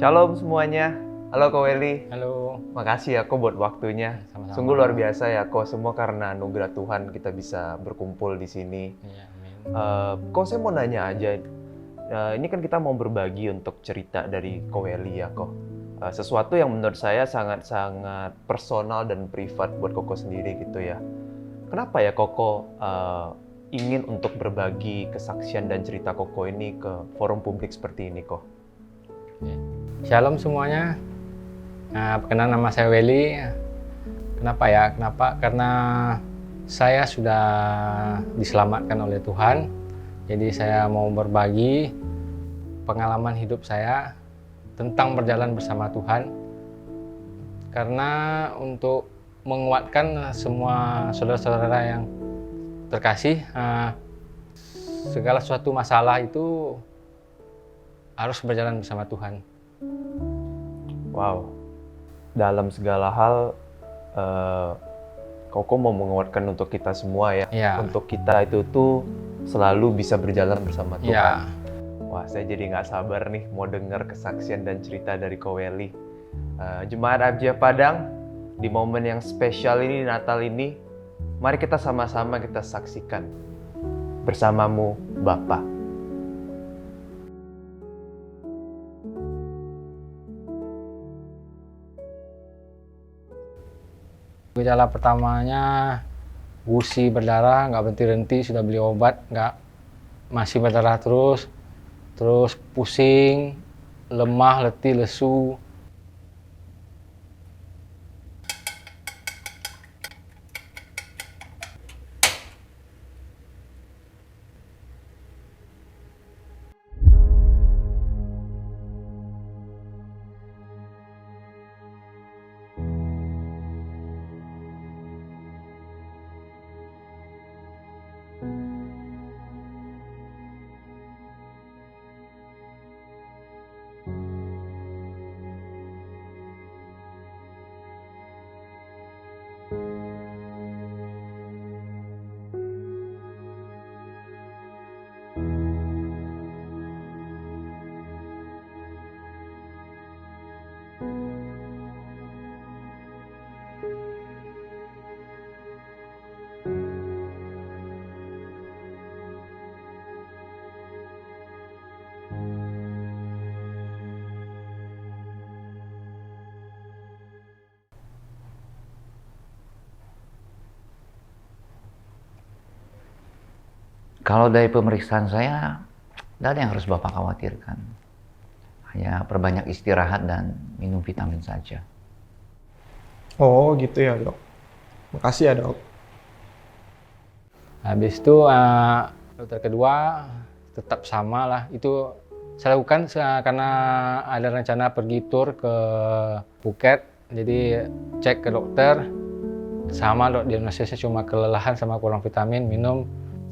Shalom semuanya. Halo Ko Welly. Halo. Makasih ya Ko buat waktunya. Sama-sama. Sungguh luar biasa ya Ko, semua karena anugerah Tuhan kita bisa berkumpul di sini. Iya, amin. Ko, saya mau nanya aja. Ini kan kita mau berbagi untuk cerita dari Ko Welly ya Ko. Sesuatu yang menurut saya sangat-sangat personal dan privat buat Koko sendiri gitu ya. Kenapa ya Koko ingin untuk berbagi kesaksian dan cerita Koko ini ke forum publik seperti ini Ko? Shalom semuanya. Perkenalkan nama saya Welly. Kenapa ya? Karena saya sudah diselamatkan oleh Tuhan. Jadi saya mau berbagi pengalaman hidup saya tentang berjalan bersama Tuhan. Karena untuk menguatkan semua saudara-saudara yang terkasih, segala suatu masalah itu harus berjalan bersama Tuhan. Wow, dalam segala hal Koko mau menguatkan untuk kita semua ya. Untuk kita itu tuh selalu bisa berjalan bersama Tuhan. Wah, saya jadi nggak sabar nih mau dengar kesaksian dan cerita dari Ko Welly. Jemaat AFJ Padang, di momen yang spesial ini, Natal ini, mari kita sama-sama kita saksikan. Bersamamu, Bapa. Gejala pertamanya gusi berdarah, nggak berhenti-henti, sudah beli obat, masih berdarah terus pusing, lemah, letih, lesu. Kalau dari pemeriksaan saya, tidak ada yang harus Bapak khawatirkan. Hanya perbanyak istirahat dan minum vitamin saja. Oh gitu ya dok. Makasih ya dok. Habis itu dokter kedua tetap sama lah. Itu saya lakukan karena ada rencana pergi tur ke Phuket. Jadi cek ke dokter, sama dok, diagnosisnya cuma kelelahan sama kurang vitamin, minum.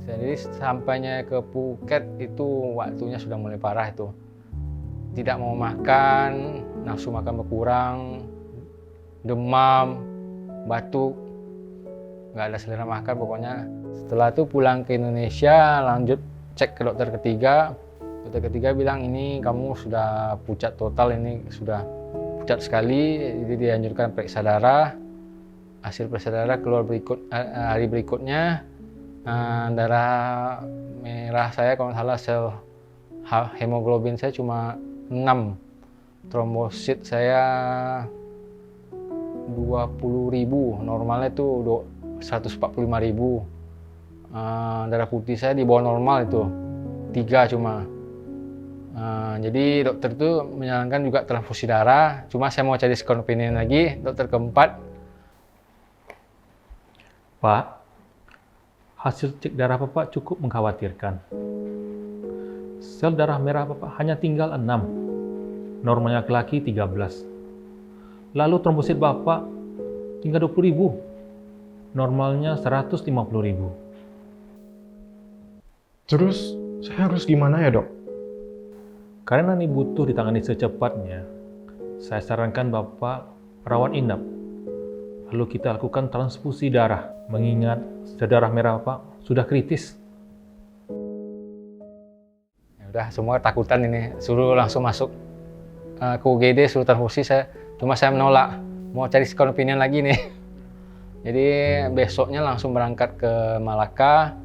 Jadi sampainya ke Phuket itu waktunya sudah mulai parah itu. Tidak mau makan, nafsu makan berkurang, demam, batuk, nggak ada selera makan pokoknya. Setelah itu pulang ke Indonesia, lanjut cek ke dokter ketiga. Dokter ketiga bilang ini kamu sudah pucat total, ini sudah pucat sekali, jadi dianjurkan periksa darah. Hasil periksa darah keluar hari berikutnya. Darah merah saya kalau nggak salah, sel hemoglobin saya cuma 6, trombosit saya 20.000, normalnya itu 145.000. Darah putih saya di bawah normal itu 3 cuma. Jadi dokter itu menyarankan juga transfusi darah, cuma saya mau cari second opinion lagi. Dokter keempat, Pak, hasil cek darah Bapak cukup mengkhawatirkan. Sel darah merah Bapak hanya tinggal 6, normalnya laki-laki 13. Lalu trombosit Bapak tinggal 20.000, normalnya 150.000. Terus saya harus gimana ya dok? Karena ini butuh ditangani secepatnya, saya sarankan Bapak rawat inap. Lalu kita lakukan transfusi darah, mengingat darah merah Bapak sudah kritis. ya udah semua takutan ini, suruh langsung masuk ke UGD suruh transfusi, saya menolak, mau cari second opinion lagi nih. Jadi besoknya langsung berangkat ke Malaka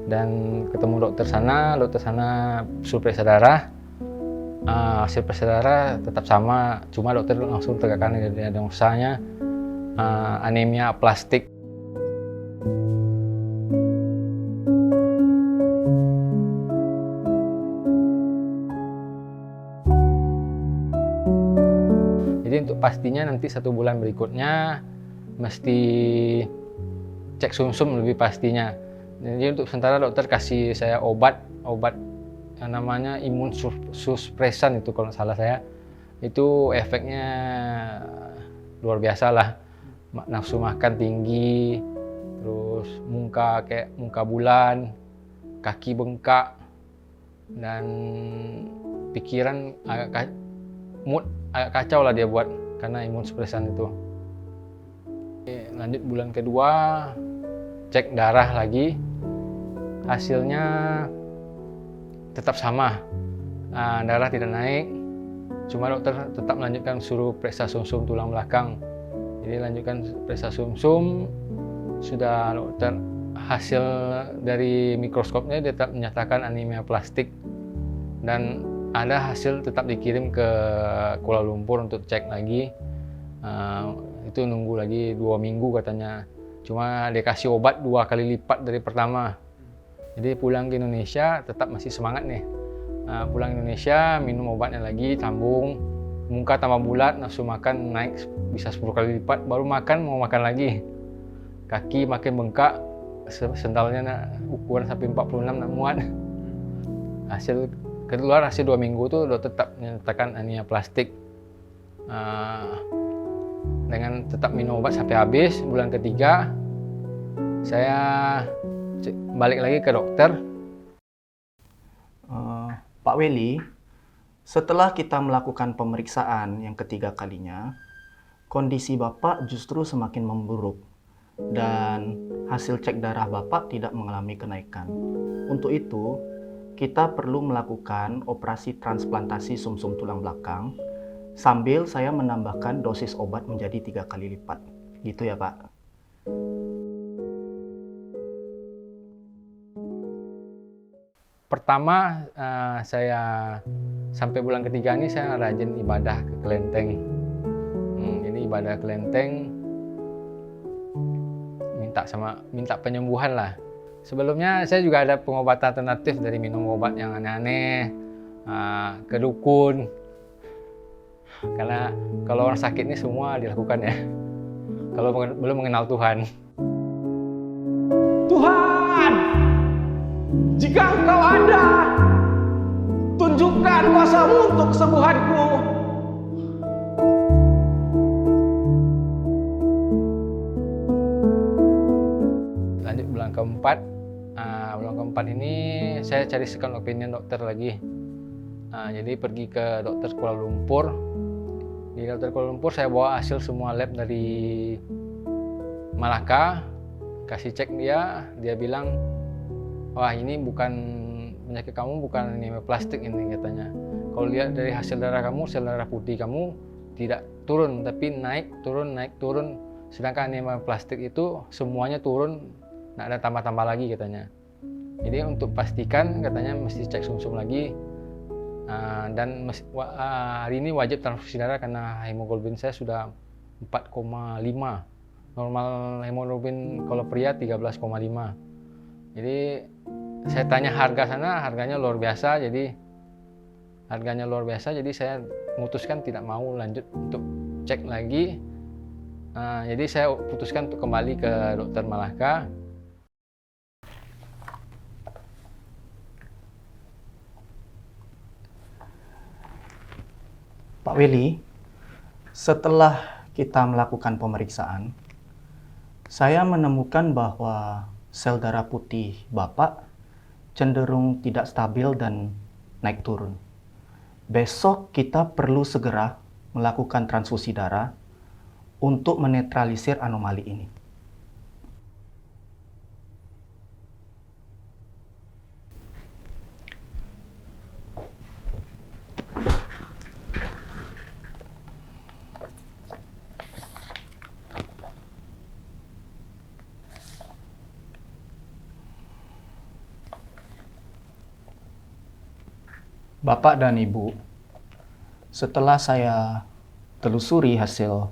dan ketemu dokter sana suruh periksa darah. Hasil periksa darah tetap sama, cuma dokter langsung tegakkan diagnosanya anemia aplastik. Jadi untuk pastinya nanti 1 bulan berikutnya mesti cek sumsum lebih pastinya. Jadi untuk sementara dokter kasih saya obat yang namanya imun supresan itu kalau salah saya. Itu efeknya luar biasa lah. Nafsu makan tinggi, terus muka kayak muka bulan, kaki bengkak, dan pikiran mood agak kacau lah dia buat karena imun supresan itu. Lanjut bulan kedua, cek darah lagi, hasilnya tetap sama, darah tidak naik, cuma dokter tetap melanjutkan suruh periksa sumsum tulang belakang. Jadi lanjutkan periksa sumsum, sudah dokter hasil dari mikroskopnya tetap menyatakan anemia aplastik, dan ada hasil tetap dikirim ke Kuala Lumpur untuk cek lagi. Itu nunggu lagi 2 minggu katanya, cuma dikasih obat 2 kali lipat dari pertama. Jadi pulang ke Indonesia tetap masih semangat nih. Pulang Indonesia minum obatnya lagi, sambung, muka tambah bulat, nafsu makan naik bisa 10 kali lipat, baru mau makan lagi. Kaki makin bengkak, sendalnya ukuran sampai 46 nak muat. Keluar hasil 2 minggu tuh dokter tetap menyatakan anemia aplastik. Dengan tetap minum obat sampai habis, bulan ketiga saya balik lagi ke dokter. Pak Welly, setelah kita melakukan pemeriksaan yang ketiga kalinya, kondisi Bapak justru semakin memburuk dan hasil cek darah Bapak tidak mengalami kenaikan. Untuk itu, kita perlu melakukan operasi transplantasi sumsum tulang belakang sambil saya menambahkan dosis obat menjadi 3 kali lipat. Gitu ya, Pak? Pertama, saya sampai bulan ketiga ini saya rajin ibadah ke kelenteng. Jadi ibadah kelenteng minta penyembuhan lah. Sebelumnya saya juga ada pengobatan alternatif dari minum obat yang aneh-aneh, ke dukun. Karena kalau orang sakit ini semua dilakukan ya, kalau belum mengenal Tuhan. Tuhan, jika Engkau ada, tunjukkan kuasa-Mu untuk kesembuhanku. Lanjut bulan keempat ini saya cari second opinion dokter lagi. Jadi pergi ke dokter Kuala Lumpur. Di dokter Kuala Lumpur saya bawa hasil semua lab dari Malaka, kasih cek dia bilang, wah ini bukan penyakit kamu, bukan anemia aplastik ini katanya. Kalau lihat dari hasil darah kamu, sel darah putih kamu tidak turun, tapi naik turun. Sedangkan anemia aplastik itu semuanya turun, nggak ada tambah-tambah lagi katanya. Jadi untuk pastikan katanya mesti cek sumsum lagi. Dan hari ini wajib transfusi darah karena hemoglobin saya sudah 4,5. Normal hemoglobin kalau pria 13,5. Jadi saya tanya harga sana, harganya luar biasa. Jadi saya memutuskan tidak mau lanjut untuk cek lagi. Jadi saya putuskan untuk kembali ke dokter Malaka. Pak Welly, setelah kita melakukan pemeriksaan, saya menemukan bahwa sel darah putih Bapak cenderung tidak stabil dan naik turun. Besok kita perlu segera melakukan transfusi darah untuk menetralisir anomali ini. Bapak dan Ibu, setelah saya telusuri hasil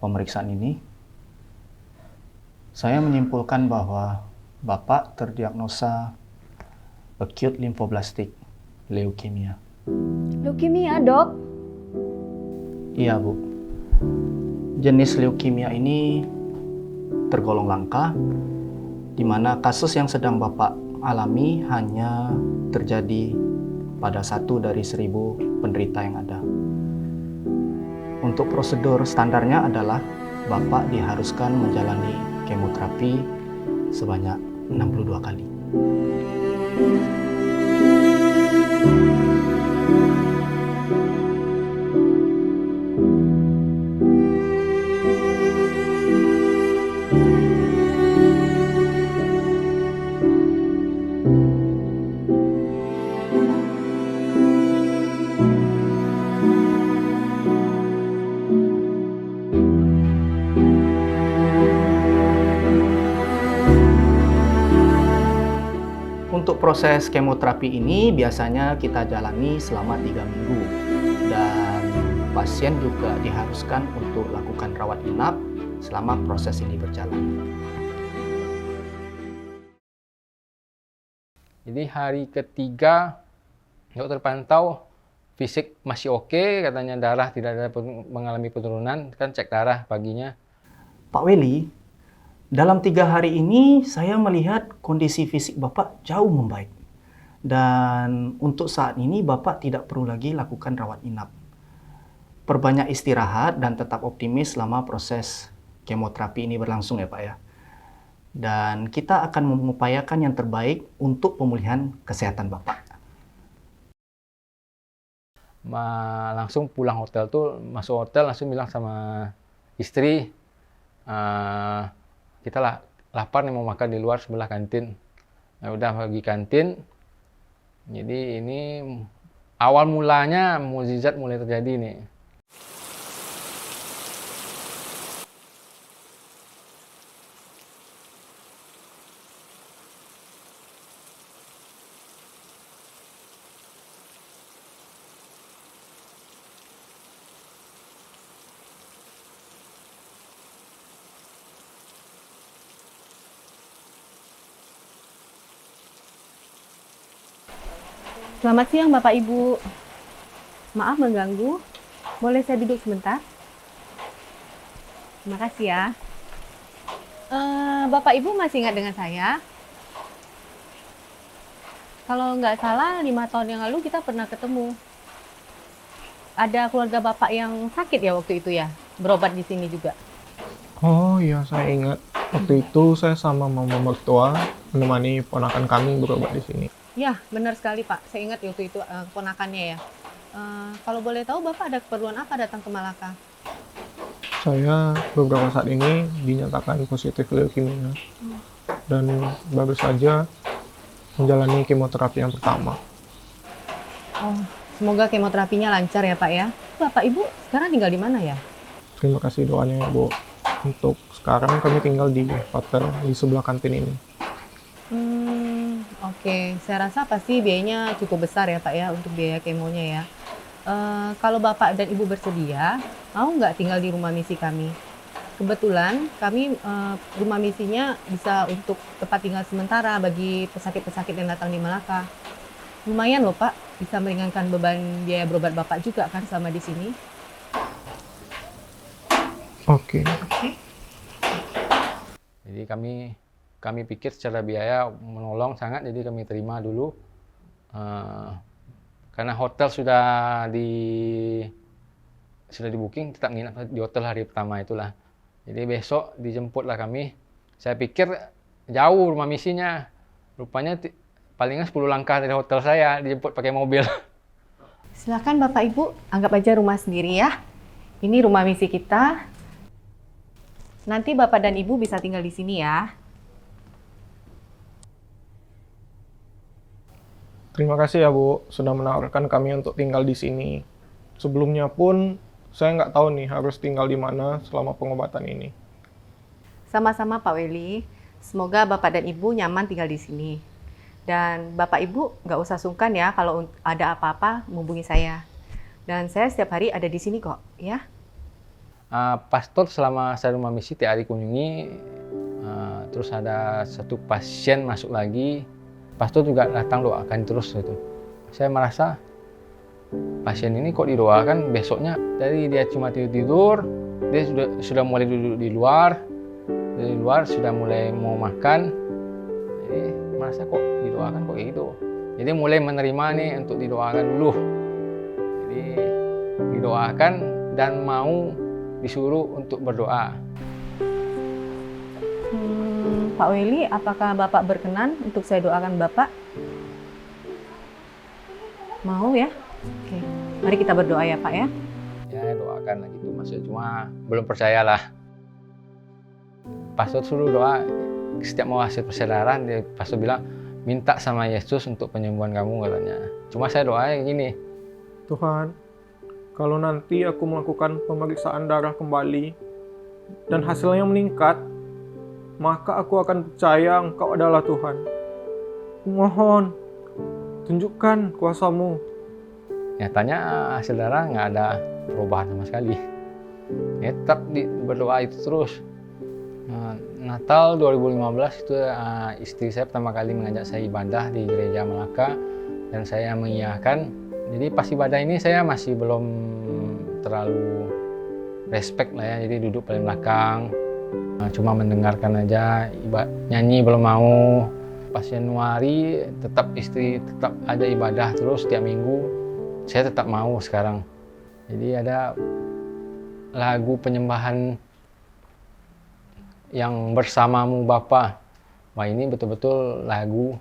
pemeriksaan ini, saya menyimpulkan bahwa Bapak terdiagnosa acute lymphoblastic leukemia. Leukemia, Dok? Iya, Bu. Jenis leukemia ini tergolong langka, di mana kasus yang sedang Bapak alami hanya terjadi pada 1 dari 1000 penderita yang ada. Untuk prosedur standarnya adalah Bapak diharuskan menjalani kemoterapi sebanyak 62 kali. Untuk proses kemoterapi ini biasanya kita jalani selama 3 minggu dan pasien juga diharuskan untuk lakukan rawat inap selama proses ini berjalan. Jadi hari ketiga dokter pantau fisik masih oke, katanya darah tidak ada mengalami penurunan, kan cek darah paginya. Pak Weli, dalam 3 hari ini saya melihat kondisi fisik Bapak jauh membaik. Dan untuk saat ini Bapak tidak perlu lagi lakukan rawat inap. Perbanyak istirahat dan tetap optimis selama proses kemoterapi ini berlangsung ya Pak ya. Dan kita akan mengupayakan yang terbaik untuk pemulihan kesehatan Bapak. Langsung pulang hotel tuh, masuk hotel langsung bilang sama istri, kita lah lapar nih mau makan di luar sebelah kantin. Nah, udah pergi kantin. Jadi ini awal mulanya mukjizat mulai terjadi nih. Selamat siang Bapak Ibu. Maaf mengganggu. Boleh saya duduk sebentar? Terima kasih ya. Bapak Ibu masih ingat dengan saya? Kalau nggak salah 5 tahun yang lalu kita pernah ketemu. Ada keluarga Bapak yang sakit ya waktu itu ya? Berobat di sini juga. Oh iya, saya ingat. Waktu itu saya sama mama mertua menemani ponakan kami berobat di sini. Ya, benar sekali Pak. Saya ingat waktu itu keponakannya ya. Kalau boleh tahu Bapak ada keperluan apa datang ke Malaka? Saya beberapa saat ini dinyatakan positif leukemia. Dan baru saja menjalani kemoterapi yang pertama. Oh, semoga kemoterapinya lancar ya Pak ya. Bapak Ibu sekarang tinggal di mana ya? Terima kasih doanya ya Bu. Untuk sekarang kami tinggal di hotel di sebelah kantin ini. Oke, saya rasa pasti biayanya cukup besar ya Pak ya untuk biaya kemonya ya. Kalau Bapak dan Ibu bersedia, mau nggak tinggal di rumah misi kami? Kebetulan kami rumah misinya bisa untuk tempat tinggal sementara bagi pesakit-pesakit yang datang di Malaka. Lumayan loh Pak, bisa meringankan beban biaya berobat Bapak juga kan selama di sini. Oke. Jadi kami pikir secara biaya menolong sangat, jadi kami terima dulu. Karena hotel sudah di booking, tetap nginap di hotel hari pertama itulah. Jadi besok dijemputlah kami. Saya pikir jauh rumah misinya, rupanya palingan 10 langkah dari hotel saya, dijemput pakai mobil. Silakan Bapak Ibu, anggap aja rumah sendiri ya. Ini rumah misi kita. Nanti Bapak dan Ibu bisa tinggal di sini ya. Terima kasih ya Bu, sudah menawarkan kami untuk tinggal di sini. Sebelumnya pun saya nggak tahu nih harus tinggal di mana selama pengobatan ini. Sama-sama Pak Weli. Semoga Bapak dan Ibu nyaman tinggal di sini. Dan Bapak Ibu nggak usah sungkan ya kalau ada apa-apa hubungi saya. Dan saya setiap hari ada di sini kok, ya. Pastor selama saya rumah misi tiap hari kunjungi, terus ada satu pasien masuk lagi, pastor juga datang doakan terus gitu. Saya merasa pasien ini kok didoakan besoknya, dari dia cuma tidur, dia sudah mulai duduk di luar, dari luar sudah mulai mau makan, jadi merasa kok didoakan kok gitu. Jadi mulai menerima nih untuk didoakan dulu. Jadi didoakan dan mau disuruh untuk berdoa. Pak Weli, apakah Bapak berkenan untuk saya doakan Bapak? Mau ya? Oke, mari kita berdoa ya Pak ya. Ya doakan lah gitu, maksudnya cuma belum percayalah. Pastor suruh doa, setiap mau hasil persaudaraan, pastor bilang, minta sama Yesus untuk penyembuhan kamu katanya. Cuma saya doanya gini. Tuhan, kalau nanti aku melakukan pemeriksaan darah kembali dan hasilnya meningkat, maka aku akan percaya Engkau adalah Tuhan. Mohon, tunjukkan kuasa-Mu. Nyatanya hasil darah nggak ada perubahan sama sekali. Ya, tetap berdoa itu terus. Natal 2015 itu istri saya pertama kali mengajak saya ibadah di gereja Melaka dan saya mengiyakan. Jadi pas ibadah ini saya masih belum terlalu respect lah ya, jadi duduk paling belakang, cuma mendengarkan aja, nyanyi belum mau. Pas Januari tetap istri tetap ada ibadah terus tiap minggu, saya tetap mau sekarang. Jadi ada lagu penyembahan yang bersamamu Bapa. Wah, ini betul-betul lagu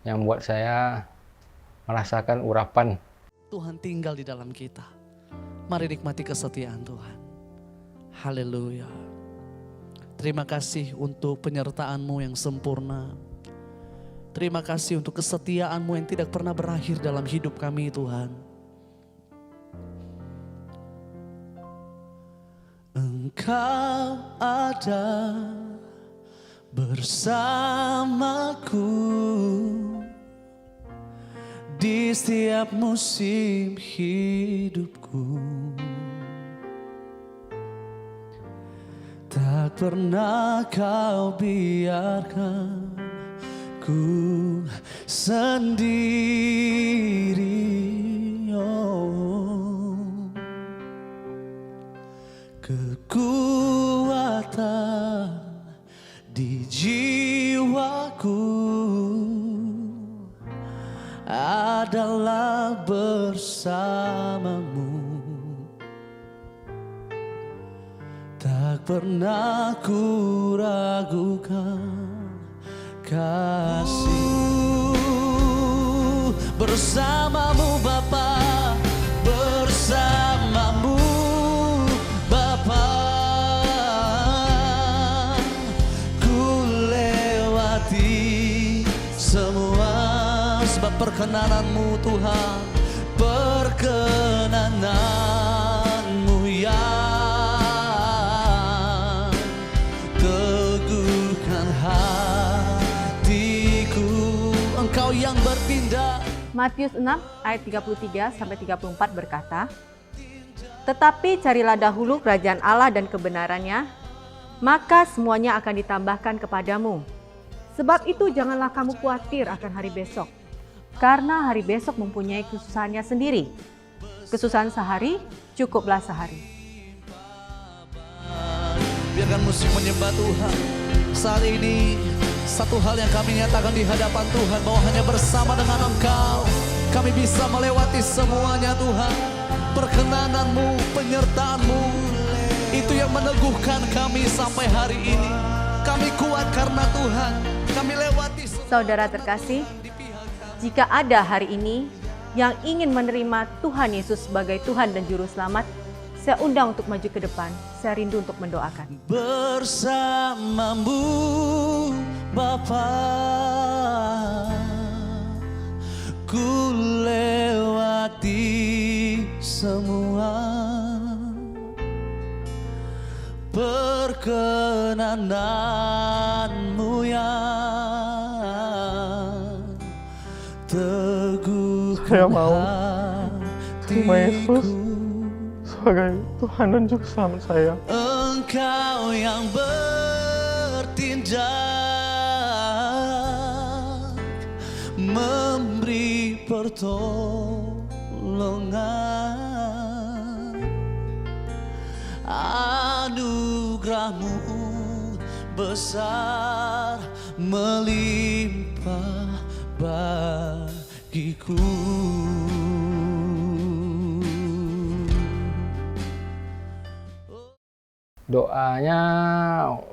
yang buat saya merasakan urapan. Tuhan tinggal di dalam kita. Mari nikmati kesetiaan Tuhan. Haleluya. Terima kasih untuk penyertaan-Mu yang sempurna. Terima kasih untuk kesetiaan-Mu yang tidak pernah berakhir dalam hidup kami Tuhan. Engkau ada bersamaku di setiap musim hidupku. Tak pernah Kau biarkan ku sendiri. Kekuatan di jiwaku adalah bersamamu. Tak pernah ku ragukan kasih bersamamu Bapa, bersamamu Bapa. Ku lewati semua sebab perkenanan-Mu Tuhan, perkenanan-Mu yang teguhkan hatiku. Engkau yang bertindak. Matius 6 ayat 33 sampai 34 berkata, "Tetapi carilah dahulu kerajaan Allah dan kebenarannya, maka semuanya akan ditambahkan kepadamu. Sebab itu janganlah kamu khawatir akan hari besok, karena hari besok mempunyai kesusahannya sendiri. Kesusahan sehari cukuplah sehari." Biarkan musik menyembah Tuhan. Saat ini satu hal yang kami nyatakan di hadapan Tuhan, bahwa hanya bersama dengan Engkau kami bisa melewati semuanya Tuhan. Perkenanan-Mu, penyertaan-Mu, itu yang meneguhkan kami sampai hari ini. Kami kuat karena Tuhan. Kami lewati. Saudara terkasih, jika ada hari ini yang ingin menerima Tuhan Yesus sebagai Tuhan dan Juru Selamat, saya undang untuk maju ke depan. Saya rindu untuk mendoakan. Bersamamu Bapa, ku lewati semua perkenanan-Mu yang Saya mau terima Yesus sebagai Tuhan dan Juru Selamat saya. Engkau yang bertindak memberi pertolongan, anugerah-Mu besar melimpah bagiku. Doanya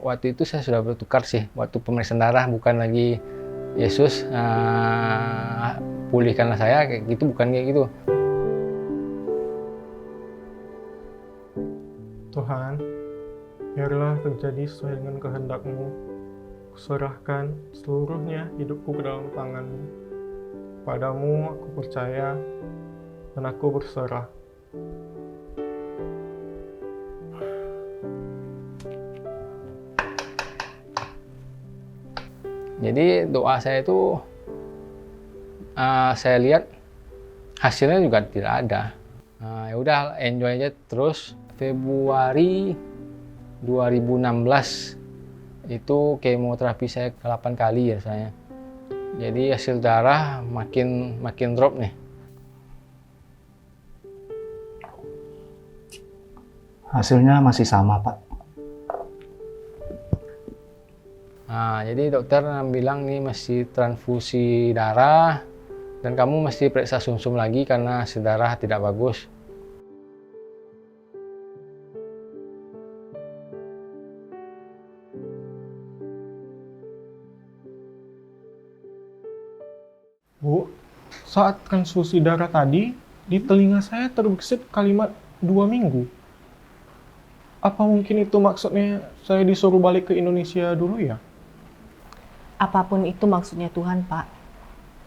waktu itu saya sudah bertukar sih, waktu pemeriksaan darah bukan lagi Yesus pulihkanlah saya kayak gitu, bukan kayak gitu. Tuhan, biarlah terjadi sesuai dengan kehendak-Mu. Kuserahkan seluruhnya hidupku ke dalam tangan-Mu. Padamu aku percaya dan aku berserah. Jadi doa saya itu saya lihat hasilnya juga tidak ada. Ya udah enjoy aja terus. Februari 2016 itu kemoterapi saya ke-8 kali ya saya. Jadi hasil darah makin drop nih. Hasilnya masih sama, Pak. Jadi dokter bilang nih masih transfusi darah dan kamu mesti periksa sumsum lagi karena hasil darah tidak bagus. Bu, saat transfusi darah tadi, di telinga saya terbesit kalimat 2 minggu. Apa mungkin itu maksudnya saya disuruh balik ke Indonesia dulu ya? Apapun itu maksudnya Tuhan, Pak.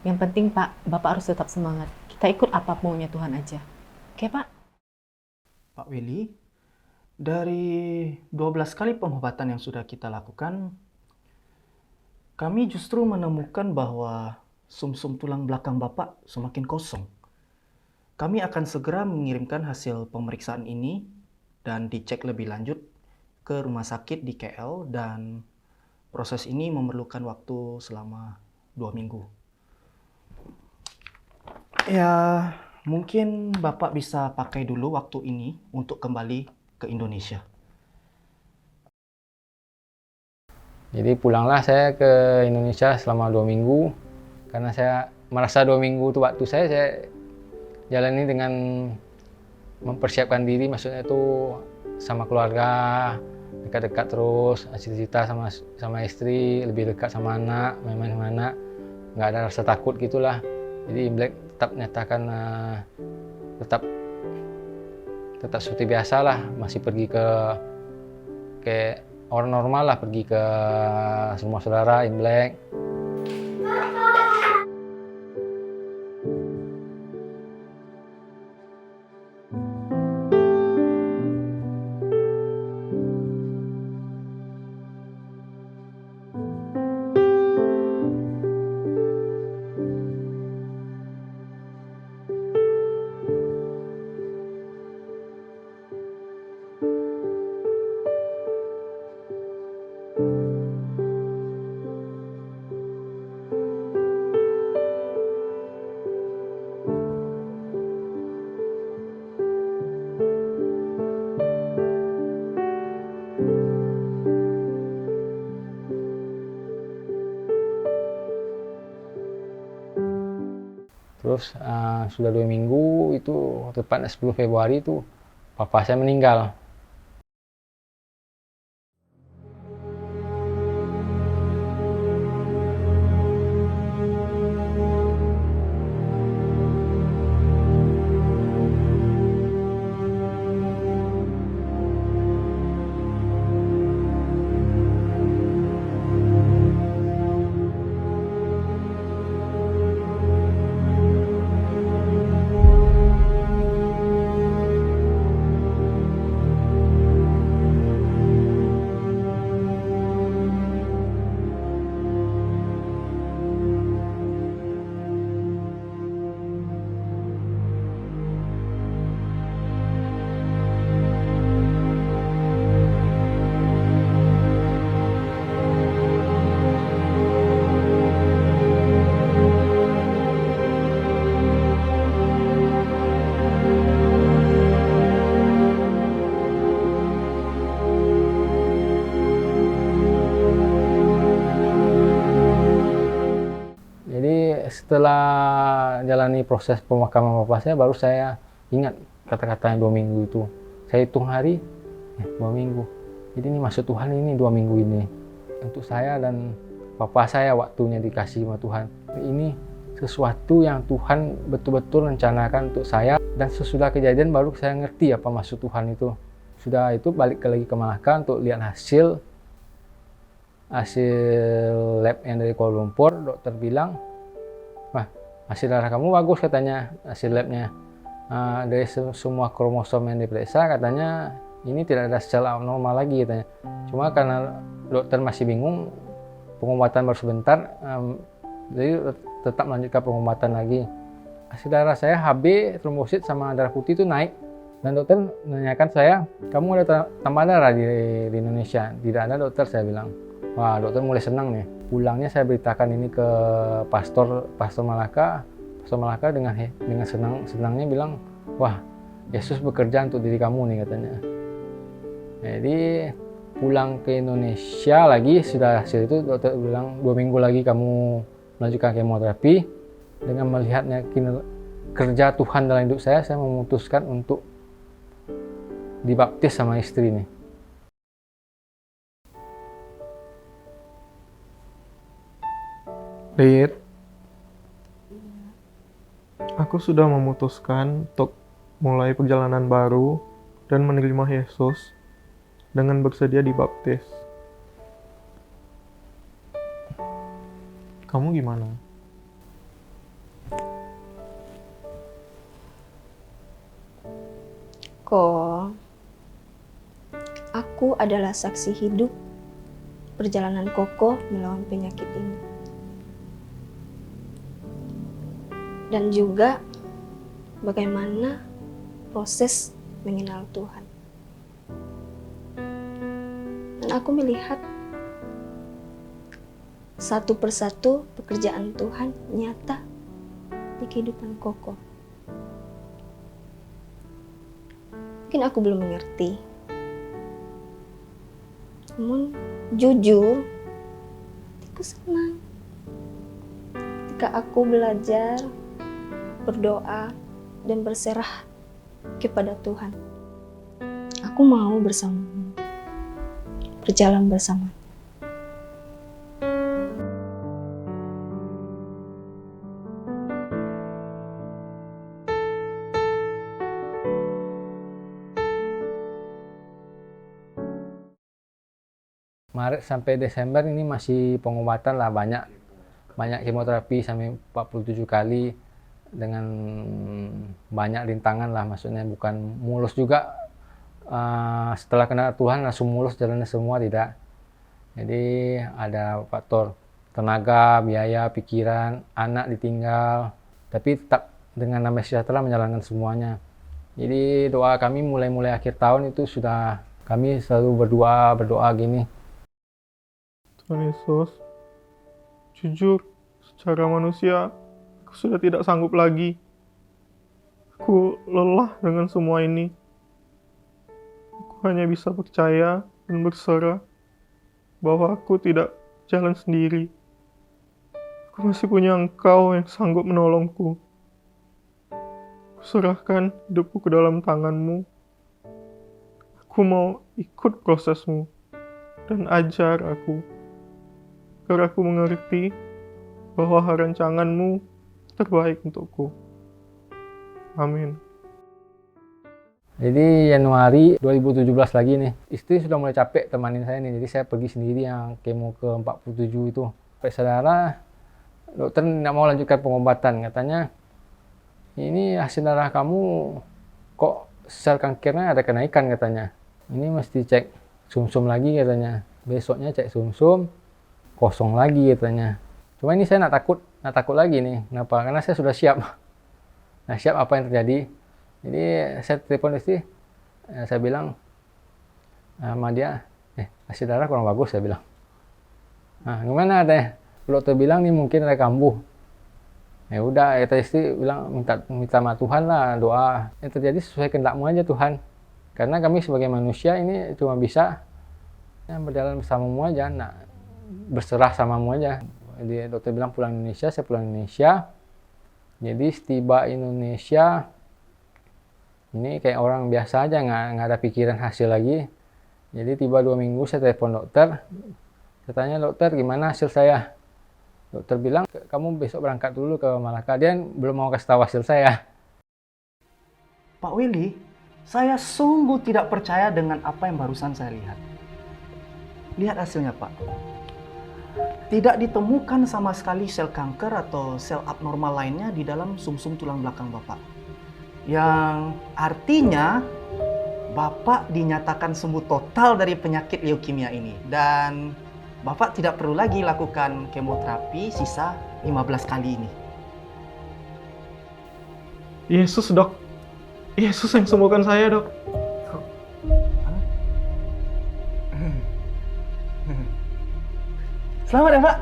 Yang penting, Pak, Bapak harus tetap semangat. Kita ikut apa maunya Tuhan aja. Oke, Pak? Pak Willy, dari 12 kali pengobatan yang sudah kita lakukan, kami justru menemukan bahwa sumsum tulang belakang Bapak semakin kosong. Kami akan segera mengirimkan hasil pemeriksaan ini dan dicek lebih lanjut ke rumah sakit di KL, dan proses ini memerlukan waktu selama 2 minggu. Ya, mungkin Bapak bisa pakai dulu waktu ini untuk kembali ke Indonesia. Jadi pulanglah saya ke Indonesia selama 2 minggu. Karena saya merasa 2 minggu itu waktu saya jalani dengan mempersiapkan diri, maksudnya itu sama keluarga, dekat-dekat terus, cerita sama istri, lebih dekat sama anak, main-main sama anak, nggak ada rasa takut gitulah. Jadi Imlek tetap nyatakan tetap seperti biasa lah, masih pergi ke orang normal lah, pergi ke semua saudara Imlek. Terus sudah 2 minggu itu, tepatnya 10 Februari itu papa saya meninggal. setelah jalani proses pemakaman bapak saya, baru saya ingat kata-kata 2 minggu itu. Saya hitung hari, 2 minggu. Jadi ini maksud Tuhan ini 2 minggu ini. Untuk saya dan bapak saya waktunya dikasih sama Tuhan. Ini sesuatu yang Tuhan betul-betul rencanakan untuk saya. Dan sesudah kejadian baru saya ngerti apa maksud Tuhan itu. Sudah itu balik lagi ke Malaka untuk lihat hasil lab yang dari Kuala Lumpur. Dokter bilang, wah hasil darah kamu bagus katanya, hasil labnya. Dari semua kromosom yang diperiksa katanya ini tidak ada sel abnormal lagi katanya. Cuma karena dokter masih bingung, pengobatan baru sebentar, jadi tetap melanjutkan pengobatan lagi. Hasil darah saya HB, trombosit sama darah putih itu naik. Dan dokter menanyakan saya, kamu ada tambah darah di Indonesia? Tidak ada dokter, saya bilang. Wah, dokter mulai senang nih. Pulangnya saya beritakan ini ke pastor Malaka. Pastor Malaka dengan senangnya bilang, wah, Yesus bekerja untuk diri kamu nih katanya. Jadi pulang ke Indonesia lagi, sudah hasil itu dokter bilang 2 minggu lagi kamu melanjutkan kemoterapi. Dengan melihatnya kerja Tuhan dalam hidup saya memutuskan untuk dibaptis sama istri nih. Dit, aku sudah memutuskan untuk mulai perjalanan baru dan menerima Yesus dengan bersedia dibaptis. Kamu gimana? Aku adalah saksi hidup perjalanan Koko melawan penyakit ini. Dan juga bagaimana proses mengenal Tuhan. Dan aku melihat satu persatu pekerjaan Tuhan nyata di kehidupan Koko. Mungkin aku belum mengerti. Namun jujur, aku senang ketika aku belajar, berdoa, dan berserah kepada Tuhan. Aku mau bersamamu, berjalan bersama. Maret sampai Desember ini masih pengobatan lah, banyak kemoterapi sampai 47 kali dengan banyak rintangan lah, maksudnya bukan mulus juga. Setelah kenal Tuhan langsung mulus jalannya semua, tidak. Jadi ada faktor tenaga, biaya, pikiran, anak ditinggal, tapi tetap dengan damai sejahtera menjalankan semuanya. Jadi doa kami mulai akhir tahun itu sudah kami selalu berdoa gini. Tuhan Yesus, jujur, secara manusia, aku sudah tidak sanggup lagi. Aku lelah dengan semua ini. Aku hanya bisa percaya dan berserah bahwa aku tidak jalan sendiri. Aku masih punya Engkau yang sanggup menolongku. Aku serahkan hidupku ke dalam tangan-Mu. Aku mau ikut prosesmu dan ajar aku, agar aku mengerti bahwa rancangan-Mu terbaik untukku. Amin. Jadi Januari 2017 lagi nih, istri sudah mulai capek temanin saya nih, jadi saya pergi sendiri yang kemo ke 47 itu. Sampai saudara, dokter tidak mau lanjutkan pengobatan, katanya ini hasil darah kamu kok sel kankernya ada kenaikan katanya. Ini mesti cek sumsum lagi katanya. Besoknya cek sumsum, kosong lagi katanya. Cuma ini saya nak takut lagi nih. Kenapa? Karena saya sudah siap. Nah, siap apa yang terjadi. Jadi saya telepon istri, saya bilang sama dia, hasil darah kurang bagus, saya bilang. Nah, gimana deh? Dokter bilang nih mungkin ada kambuh. Ya udah, istri bilang minta sama Tuhan lah, doa. Yang terjadi sesuai kehendak-Mu aja Tuhan. Karena kami sebagai manusia ini cuma bisa berjalan bersama-Mu aja, berserah sama-Mu aja. Jadi dokter bilang pulang Indonesia, saya pulang Indonesia. Jadi setiba Indonesia, ini kayak orang biasa aja, nggak ada pikiran hasil lagi. Jadi tiba 2 minggu saya telepon dokter, saya tanya, dokter gimana hasil saya? Dokter bilang, kamu besok berangkat dulu ke Malaka. Dia belum mau kasih tahu hasil saya. Pak Willy, saya sungguh tidak percaya dengan apa yang barusan saya lihat. Lihat hasilnya, Pak. Tidak ditemukan sama sekali sel kanker atau sel abnormal lainnya di dalam sumsum tulang belakang Bapak. Yang artinya Bapak dinyatakan sembuh total dari penyakit leukemia ini. Dan Bapak tidak perlu lagi lakukan kemoterapi sisa 15 kali ini. Yesus, Dok. Yesus yang sembuhkan saya, Dok. Selamat ya, Pak.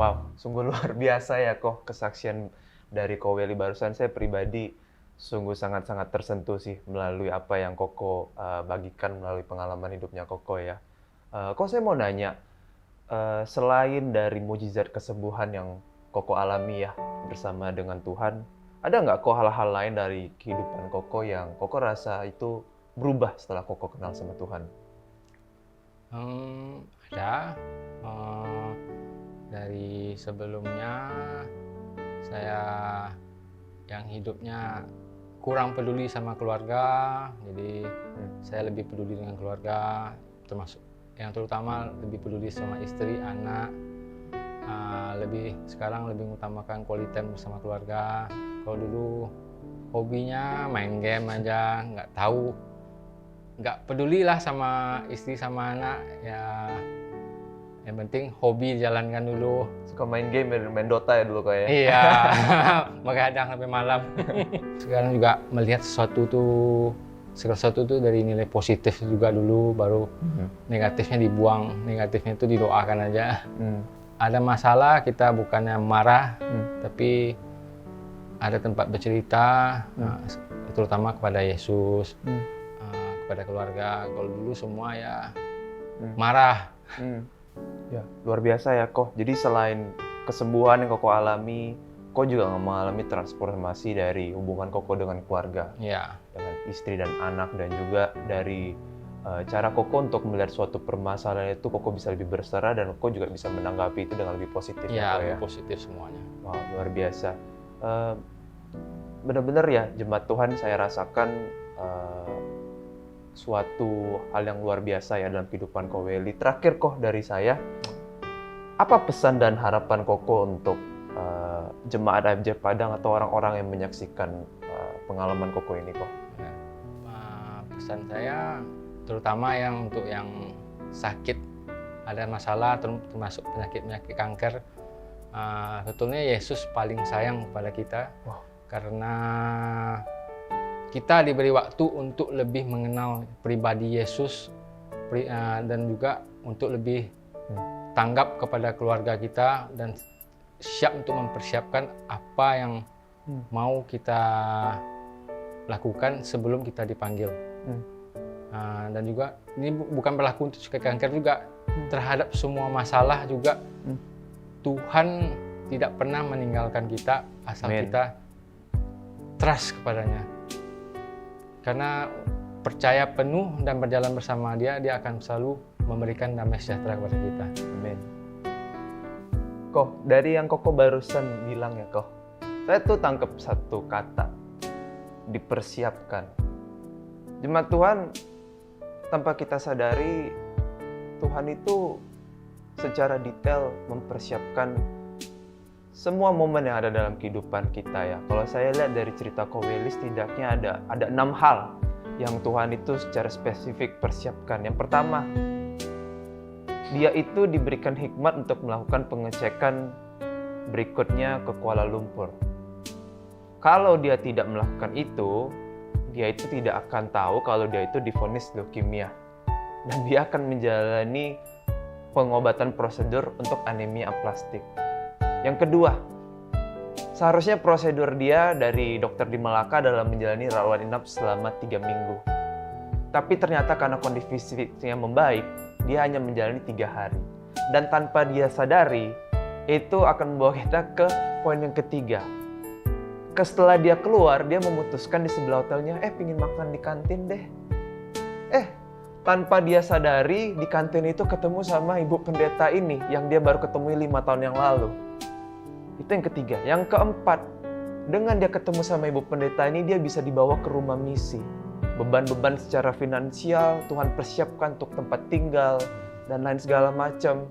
Wow, sungguh luar biasa ya kok kesaksian dari Ko Welly barusan. Saya pribadi sungguh sangat-sangat tersentuh sih melalui apa yang Koko bagikan melalui pengalaman hidupnya Koko ya. Kok saya mau nanya, selain dari mujizat kesembuhan yang Koko alami ya bersama dengan Tuhan, ada nggak kok hal-hal lain dari kehidupan Koko yang Koko rasa itu berubah setelah Koko kenal sama Tuhan? Ada. Dari sebelumnya saya yang hidupnya kurang peduli sama keluarga, jadi saya lebih peduli dengan keluarga, termasuk yang terutama lebih peduli sama istri, anak. Sekarang lebih mengutamakan quality time bersama keluarga. Kalau dulu hobinya main game aja, nggak peduli lah sama istri sama anak ya. Yang penting hobi dijalankan dulu. Suka main game, main Dota ya dulu kayak. Iya, begadang sampai malam. Sekarang juga melihat segala sesuatu tuh dari nilai positif juga dulu, baru negatifnya dibuang, negatifnya itu didoakan aja. Ada masalah kita bukannya marah, tapi ada tempat bercerita, terutama kepada Yesus, kepada keluarga. Kalau dulu semua ya marah. Ya, luar biasa ya Ko. Jadi selain kesembuhan yang Koko alami, Koko juga mengalami transformasi dari hubungan Koko dengan keluarga. Ya. Dengan istri dan anak, dan juga dari cara Koko untuk melihat suatu permasalahan itu Koko bisa lebih berserah dan Koko juga bisa menanggapi itu dengan lebih positif. Ya, lebih positif semuanya. Wow, luar biasa. Benar-benar ya jemaat Tuhan, saya rasakan suatu hal yang luar biasa ya dalam kehidupan Ko Welly. Terakhir Ko dari saya, apa pesan dan harapan Koko untuk jemaat AFJ Padang atau orang-orang yang menyaksikan pengalaman Koko ini Ko? Ya. Pesan saya terutama untuk yang sakit, ada masalah termasuk penyakit kanker, sebetulnya Yesus paling sayang kepada kita. Karena kita diberi waktu untuk lebih mengenal pribadi Yesus dan juga untuk lebih tanggap kepada keluarga kita dan siap untuk mempersiapkan apa yang mau kita lakukan sebelum kita dipanggil. Dan juga ini bukan berlaku untuk kanker juga, terhadap semua masalah juga Tuhan tidak pernah meninggalkan kita asal kita trust kepadanya. Karena percaya penuh dan berjalan bersama Dia, Dia akan selalu memberikan damai sejahtera kepada kita. Amin. Ko, dari yang Koko barusan bilang ya Ko, saya tuh tangkep satu kata, dipersiapkan. Jemaat Tuhan, tanpa kita sadari, Tuhan itu secara detail mempersiapkan semua momen yang ada dalam kehidupan kita ya. Kalau saya lihat dari cerita Koweli, setidaknya ada 6 hal yang Tuhan itu secara spesifik persiapkan. Yang pertama, dia itu diberikan hikmat untuk melakukan pengecekan berikutnya ke Kuala Lumpur. Kalau dia tidak melakukan itu, dia itu tidak akan tahu kalau dia itu divonis leukemia. Dan dia akan menjalani pengobatan prosedur untuk anemia aplastik. Yang kedua, seharusnya prosedur dia dari dokter di Melaka adalah menjalani rawat inap selama 3 minggu. Tapi ternyata karena kondisi fisiknya membaik, dia hanya menjalani 3 hari. Dan tanpa dia sadari, itu akan membawa kita ke poin yang ketiga. Setelah dia keluar, dia memutuskan di sebelah hotelnya, pingin makan di kantin deh. Tanpa dia sadari, di kantin itu ketemu sama ibu pendeta ini, yang dia baru ketemu 5 tahun yang lalu. Itu yang ketiga. Yang keempat, dengan dia ketemu sama ibu pendeta ini, dia bisa dibawa ke rumah misi. Beban-beban secara finansial, Tuhan persiapkan untuk tempat tinggal, dan lain segala macam.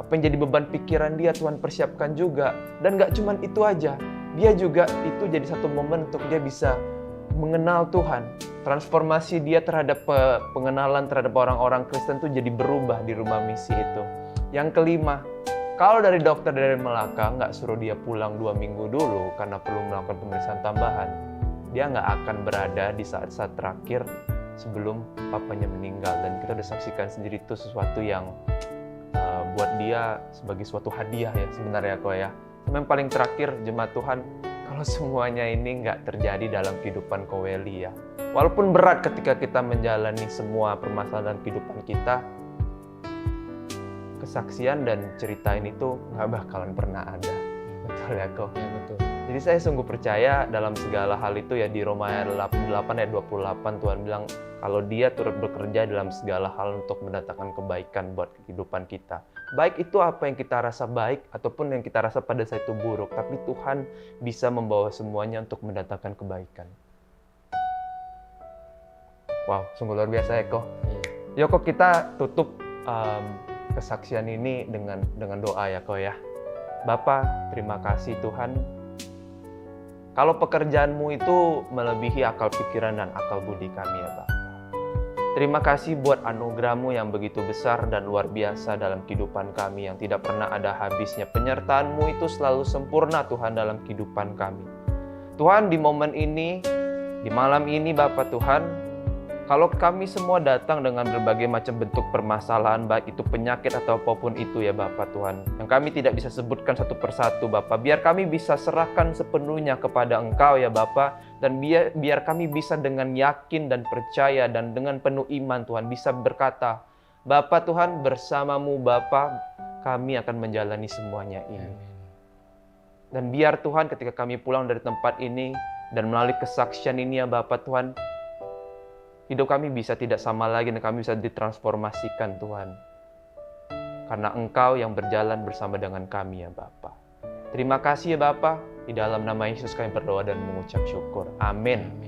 Apa yang jadi beban pikiran dia, Tuhan persiapkan juga. Dan gak cuman itu aja, dia juga itu jadi satu momen untuk dia bisa mengenal Tuhan. Transformasi dia terhadap pengenalan terhadap orang-orang Kristen itu jadi berubah di rumah misi itu. Yang kelima, kalau dari dokter dari Melaka nggak suruh dia pulang 2 minggu dulu karena perlu melakukan pemeriksaan tambahan, dia nggak akan berada di saat-saat terakhir sebelum papanya meninggal. Dan kita udah saksikan sendiri itu sesuatu yang buat dia sebagai suatu hadiah ya sebenarnya kok ya. Yang paling terakhir, jemaat Tuhan, kalau semuanya ini nggak terjadi dalam kehidupan Koweli ya. Walaupun berat ketika kita menjalani semua permasalahan kehidupan kita, kesaksian dan cerita ini tuh nggak bakalan pernah ada. Betul ya kok? Ya, betul. Jadi saya sungguh percaya dalam segala hal itu ya, di Roma 8 ayat 28 Tuhan bilang kalau dia turut bekerja dalam segala hal untuk mendatangkan kebaikan buat kehidupan kita. Baik itu apa yang kita rasa baik ataupun yang kita rasa pada saat itu buruk, tapi Tuhan bisa membawa semuanya untuk mendatangkan kebaikan. Wow, sungguh luar biasa ya kok. Yuk kok kita tutup kesaksian ini dengan doa ya kok ya. Bapa, terima kasih Tuhan. Kalau pekerjaanmu itu melebihi akal pikiran dan akal budi kami ya Bapa. Terima kasih buat anugerah-Mu yang begitu besar dan luar biasa dalam kehidupan kami yang tidak pernah ada habisnya. Penyertaan-Mu itu selalu sempurna Tuhan dalam kehidupan kami. Tuhan, di momen ini, di malam ini Bapa Tuhan, kalau kami semua datang dengan berbagai macam bentuk permasalahan, baik itu penyakit atau apapun itu ya Bapa Tuhan, yang kami tidak bisa sebutkan satu persatu Bapa, biar kami bisa serahkan sepenuhnya kepada Engkau ya Bapa, dan biar kami bisa dengan yakin dan percaya dan dengan penuh iman Tuhan bisa berkata, Bapa Tuhan, bersama-Mu Bapa, kami akan menjalani semuanya ini. Dan biar Tuhan ketika kami pulang dari tempat ini dan melalui kesaksian ini ya Bapa Tuhan, hidup kami bisa tidak sama lagi dan kami bisa ditransformasikan Tuhan. Karena Engkau yang berjalan bersama dengan kami ya Bapa. Terima kasih ya Bapa. Di dalam nama Yesus kami berdoa dan mengucap syukur. Amin.